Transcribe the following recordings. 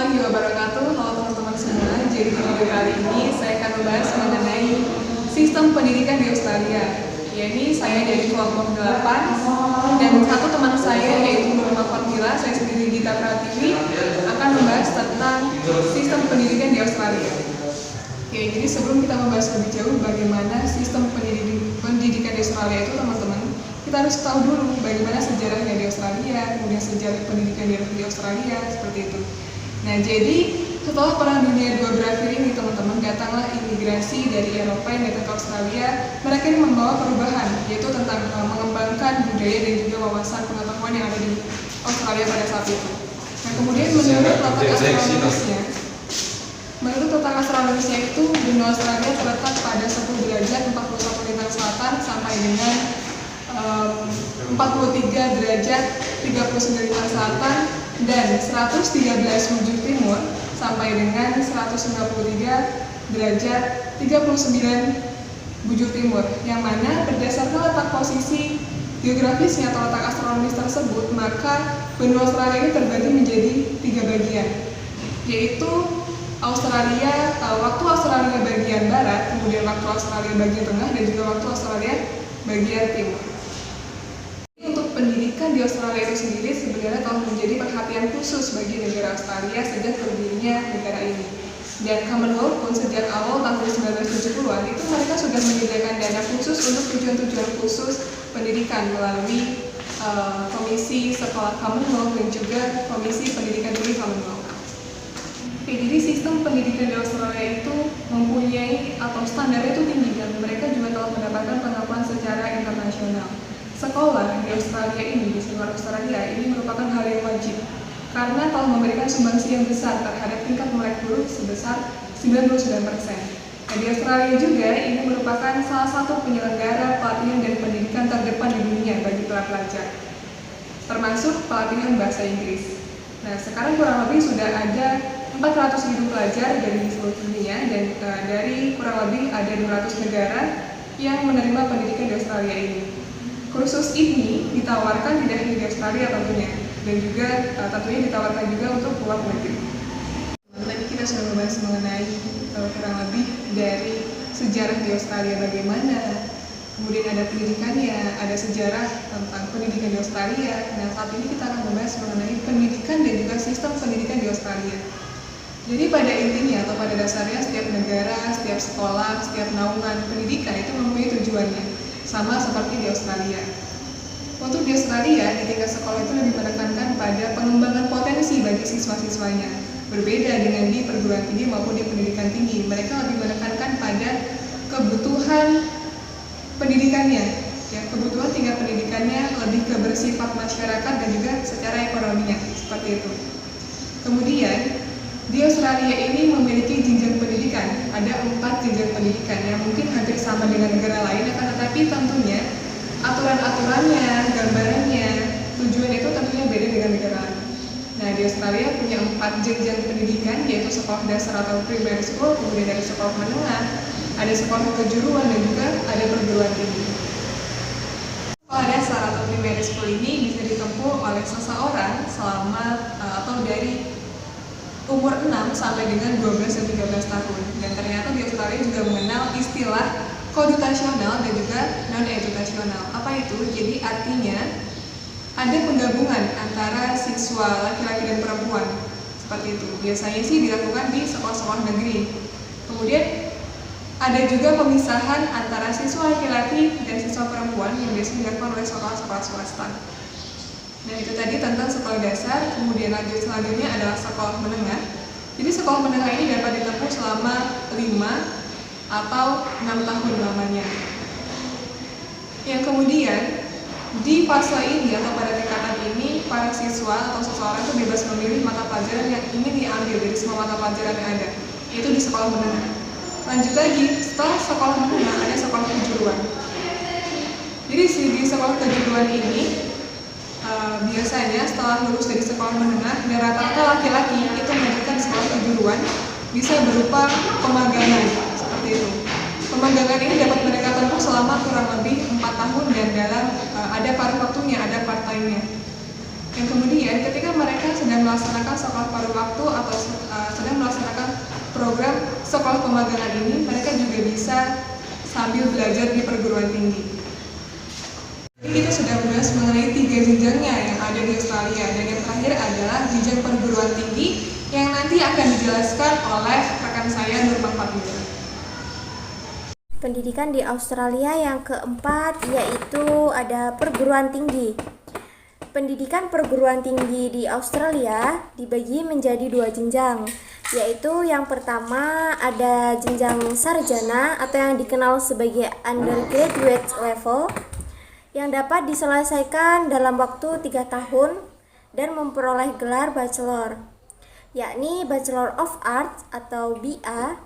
warahmatullahi wabarakatuh. Halo teman-teman semua. Jadi di video kali ini saya akan membahas mengenai sistem pendidikan di Australia. Yakni saya dari kelompok 8 dan satu teman saya yaitu Nurma Fatmila, saya sendiri Gita Pratiwi akan membahas tentang sistem pendidikan di Australia. Oke, jadi sebelum kita membahas lebih jauh bagaimana sistem pendidikan di Australia itu teman-teman, kita harus tahu dulu bagaimana sejarahnya di Australia, kemudian sejarah pendidikan di Australia, seperti itu. Nah, jadi setelah Perang Dunia II berakhir ini teman-teman, datanglah imigrasi dari Eropa yang datang ke Australia. Mereka ini membawa perubahan, yaitu tentang mengembangkan budaya dan juga wawasan pengetahuan yang ada di Australia pada saat itu. Nah, kemudian menurut letak astronomisnya itu benua Australia terletak pada 10 derajat 41 lintang selatan sampai dengan 43 derajat 39 lintang selatan dan 113 bujur timur sampai dengan 193 derajat 39 bujur timur, yang mana berdasarkan letak posisi geografisnya atau letak astronomis tersebut, maka benua Australia ini terbagi menjadi 3 bagian, yaitu waktu Australia bagian barat, kemudian waktu Australia bagian tengah, dan juga waktu Australia bagian timur. Untuk pendidikan di Australia itu sendiri sebenarnya telah menjadi perhatian khusus bagi negara Australia sejak berdirinya negara ini. Dan Commonwealth pun sejak awal tahun 1970-an itu mereka sudah menyediakan dana khusus untuk tujuan-tujuan khusus pendidikan melalui Komisi Sekolah Commonwealth dan juga Komisi Pendidikan Tinggi Commonwealth. Oke, jadi sistem pendidikan di Australia itu mempunyai atau standarnya itu tinggi dan mereka juga telah mendapatkan pengakuan secara internasional. Sekolah di Australia ini, di seluruh Australia ini merupakan hal yang wajib karena telah memberikan sumbangsi yang besar terhadap tingkat melek huruf sebesar 99%. Nah, di Australia juga ini merupakan salah satu penyelenggara pelatihan dan pendidikan terdepan di dunia bagi para pelajar, termasuk pelatihan bahasa Inggris. Nah, sekarang kurang lebih sudah ada 400.000 pelajar dari seluruh dunia dan dari kurang lebih ada 200 negara yang menerima pendidikan di Australia ini. Kursus ini ditawarkan tidak hanya di Australia tentunya, dan juga tentunya ditawarkan juga untuk luar negeri. Tadi kita sudah membahas mengenai kurang lebih dari sejarah di Australia bagaimana, kemudian ada pendidikannya, ada sejarah tentang pendidikan di Australia. Nah, saat ini kita akan membahas mengenai pendidikan dan juga sistem pendidikan di Australia. Jadi pada intinya atau pada dasarnya setiap negara, setiap sekolah, setiap naungan pendidikan itu mempunyai tujuannya, sama seperti di Australia. Untuk di Australia, di tingkat sekolah itu lebih menekankan pada pengembangan potensi bagi siswa-siswanya. Berbeda dengan di perguruan tinggi maupun di pendidikan tinggi, mereka lebih menekankan pada kebutuhan pendidikannya. Ya, kebutuhan tingkat pendidikannya lebih ke bersifat masyarakat dan juga secara ekonominya, seperti itu. Kemudian, di Australia ini memiliki jenjang pendidikan, ada 4 jenjang pendidikan yang mungkin hampir sama dengan negara lain, akan tetapi tentunya aturan-aturannya, gambarannya, tujuan itu tentunya beda dengan negara lain. Nah, di Australia punya 4 jenjang pendidikan, yaitu sekolah dasar atau primary school, kemudian ada sekolah menengah, ada sekolah kejuruan, dan juga ada perguruan tinggi. Sekolah dasar atau primary school ini bisa ditempuh oleh seseorang selama atau dari umur 6 sampai dengan 12 dan 13 tahun. Dan ternyata di Australia juga mengenal istilah kodutasional dan juga non-edutasional. Apa itu? Jadi artinya ada penggabungan antara siswa laki-laki dan perempuan. Seperti itu. Biasanya sih dilakukan di sekolah-sekolah negeri. Kemudian ada juga pemisahan antara siswa laki-laki dan siswa perempuan yang biasanya dilakukan oleh sekolah-sekolah swasta. Nah, itu tadi tentang sekolah dasar. Kemudian selanjutnya adalah sekolah menengah. Jadi sekolah menengah ini dapat ditempuh selama 5 atau 6 tahun lamanya. Yang kemudian di fase ini atau pada tingkatan ini, para siswa atau seseorang itu bebas memilih mata pelajaran yang ingin diambil dari semua mata pelajaran yang ada, yaitu di sekolah menengah. Lanjut lagi, setelah sekolah menengah ada sekolah kejuruan. Jadi di sekolah kejuruan ini biasanya setelah lulus dari sekolah menengah, dan rata-rata laki-laki itu melanjutkan sekolah kejuruan bisa berupa pemagangan, seperti itu. Pemagangan ini dapat mereka tempuh selama kurang lebih 4 tahun dan dalam ada paruh waktunya, ada part time-nya. Yang kemudian ketika mereka mereka sedang melaksanakan sekolah paruh waktu atau sedang melaksanakan program sekolah pemagangan ini, mereka juga bisa sambil belajar di perguruan tinggi. Jadi kita sudah bahas mengenai 3 jenjangnya yang ada di Australia, dan yang terakhir adalah jenjang perguruan tinggi yang nanti akan dijelaskan oleh rekan saya Nurman Fadila. Pendidikan di Australia yang keempat yaitu ada perguruan tinggi. Pendidikan perguruan tinggi di Australia dibagi menjadi 2 jenjang, yaitu yang pertama ada jenjang sarjana atau yang dikenal sebagai undergraduate level yang dapat diselesaikan dalam waktu 3 tahun dan memperoleh gelar bachelor, yakni Bachelor of Arts atau BA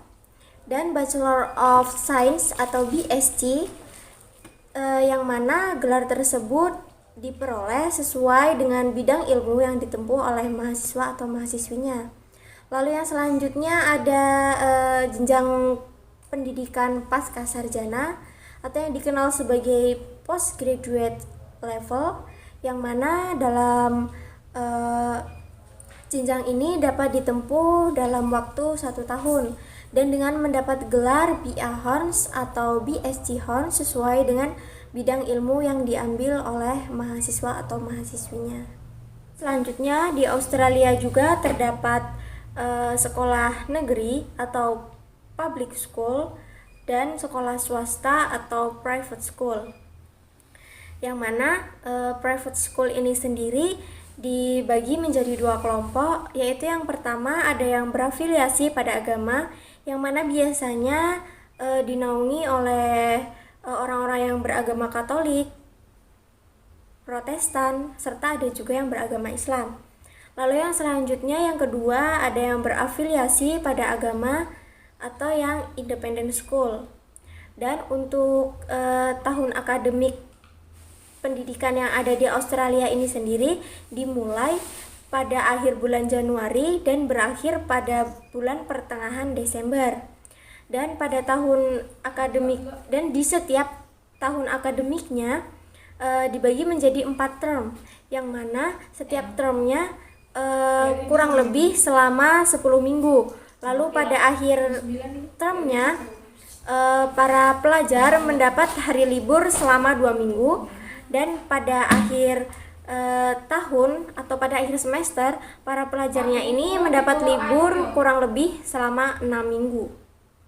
dan Bachelor of Science atau BSc, yang mana gelar tersebut diperoleh sesuai dengan bidang ilmu yang ditempuh oleh mahasiswa atau mahasiswinya. Lalu yang selanjutnya ada jenjang pendidikan pasca sarjana atau yang dikenal sebagai postgraduate level, yang mana dalam jenjang ini dapat ditempuh dalam waktu 1 tahun dan dengan mendapat gelar BA Hons atau BSc Hons sesuai dengan bidang ilmu yang diambil oleh mahasiswa atau mahasiswinya. Selanjutnya di Australia juga terdapat sekolah negeri atau public school dan sekolah swasta atau private school, yang mana private school ini sendiri dibagi menjadi 2 kelompok, yaitu yang pertama ada yang berafiliasi pada agama, yang mana biasanya dinaungi oleh orang-orang yang beragama Katolik, Protestan, serta ada juga yang beragama Islam. Lalu yang selanjutnya yang kedua ada yang berafiliasi pada agama atau yang independent school. Dan untuk tahun akademik pendidikan yang ada di Australia ini sendiri dimulai pada akhir bulan Januari dan berakhir pada bulan pertengahan Desember. Dan pada tahun akademik dan di setiap tahun akademiknya dibagi menjadi 4 term, yang mana setiap termnya kurang lebih selama 10 minggu. Lalu pada akhir termnya para pelajar mendapat hari libur selama 2 minggu, dan pada akhir tahun atau pada akhir semester para pelajarnya ini mendapat libur kurang lebih selama 6 minggu.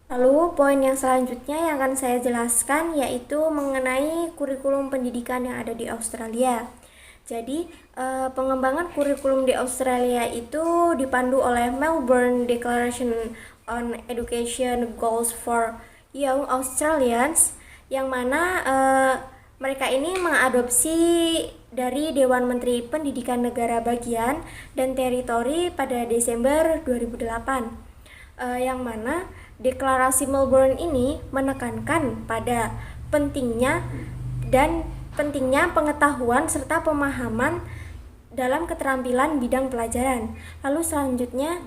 Lalu poin yang selanjutnya yang akan saya jelaskan yaitu mengenai kurikulum pendidikan yang ada di Australia. Jadi pengembangan kurikulum di Australia itu dipandu oleh Melbourne Declaration on Education Goals for Young Australians, yang mana mereka ini mengadopsi dari Dewan Menteri Pendidikan Negara Bagian dan Teritori pada Desember 2008, yang mana deklarasi Melbourne ini menekankan pada pentingnya pengetahuan serta pemahaman dalam keterampilan bidang pelajaran. Lalu selanjutnya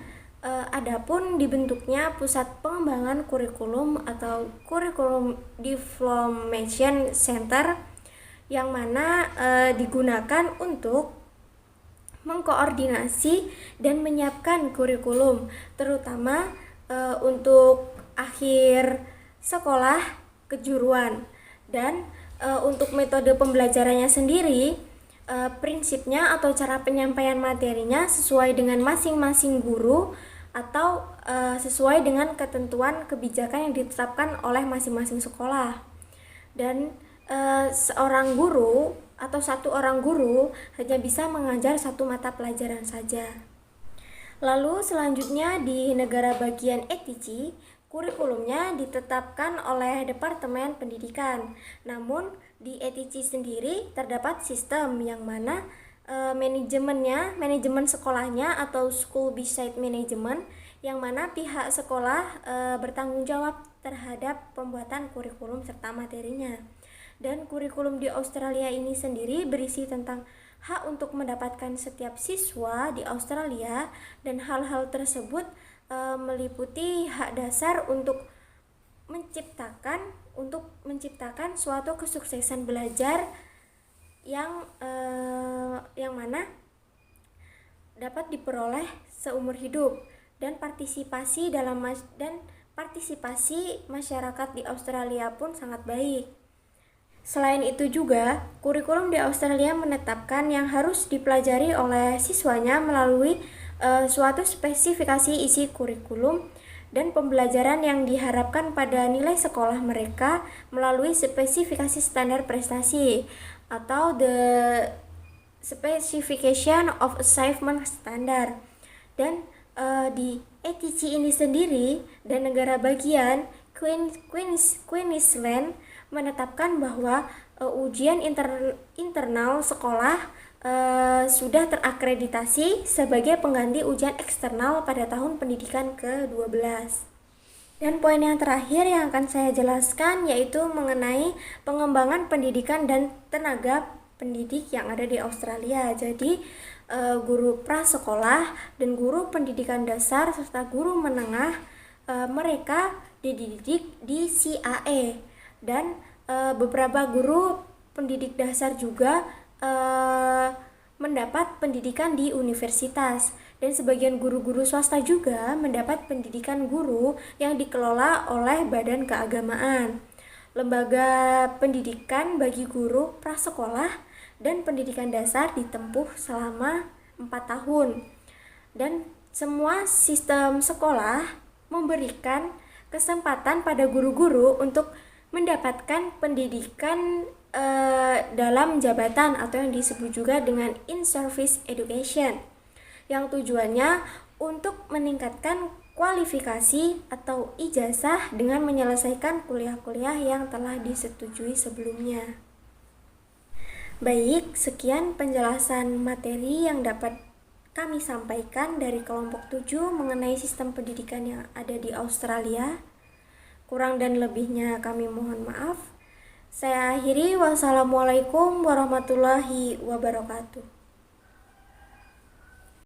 adapun dibentuknya Pusat Pengembangan Kurikulum atau Curriculum Development Center, yang mana digunakan untuk mengkoordinasi dan menyiapkan kurikulum, terutama untuk akhir sekolah kejuruan. Dan untuk metode pembelajarannya sendiri, prinsipnya atau cara penyampaian materinya sesuai dengan masing-masing guru atau sesuai dengan ketentuan kebijakan yang ditetapkan oleh masing-masing sekolah. Dan seorang guru atau 1 orang guru hanya bisa mengajar 1 mata pelajaran saja. Lalu selanjutnya di negara bagian ETC, kurikulumnya ditetapkan oleh Departemen Pendidikan. Namun di ETC sendiri terdapat sistem yang mana manajemen sekolahnya atau School Beside Management, yang mana pihak sekolah bertanggung jawab terhadap pembuatan kurikulum serta materinya. Dan kurikulum di Australia ini sendiri berisi tentang hak untuk mendapatkan setiap siswa di Australia, dan hal-hal tersebut meliputi hak dasar untuk menciptakan suatu kesuksesan belajar yang mana dapat diperoleh seumur hidup dan partisipasi masyarakat di Australia pun sangat baik. Selain itu juga, kurikulum di Australia menetapkan yang harus dipelajari oleh siswanya melalui suatu spesifikasi isi kurikulum dan pembelajaran yang diharapkan pada nilai sekolah mereka melalui spesifikasi standar prestasi atau the Specification of Achievement Standard. Dan di ETC ini sendiri dan negara bagian Queensland menetapkan bahwa ujian internal sekolah sudah terakreditasi sebagai pengganti ujian eksternal pada tahun pendidikan ke-12. Dan poin yang terakhir yang akan saya jelaskan yaitu mengenai pengembangan pendidikan dan tenaga pendidik yang ada di Australia. Jadi guru prasekolah dan guru pendidikan dasar serta guru menengah mereka dididik di CAE, dan beberapa guru pendidik dasar juga mendapat pendidikan di universitas, dan sebagian guru-guru swasta juga mendapat pendidikan guru yang dikelola oleh badan keagamaan. Lembaga pendidikan bagi guru prasekolah dan pendidikan dasar ditempuh selama 4 tahun. Dan semua sistem sekolah memberikan kesempatan pada guru-guru untuk mendapatkan pendidikan dalam jabatan atau yang disebut juga dengan in-service education, yang tujuannya untuk meningkatkan kualifikasi atau ijazah dengan menyelesaikan kuliah-kuliah yang telah disetujui sebelumnya. Baik, sekian penjelasan materi yang dapat kami sampaikan dari kelompok 7 mengenai sistem pendidikan yang ada di Australia. Kurang dan lebihnya kami mohon maaf. Saya akhiri, wassalamualaikum warahmatullahi wabarakatuh.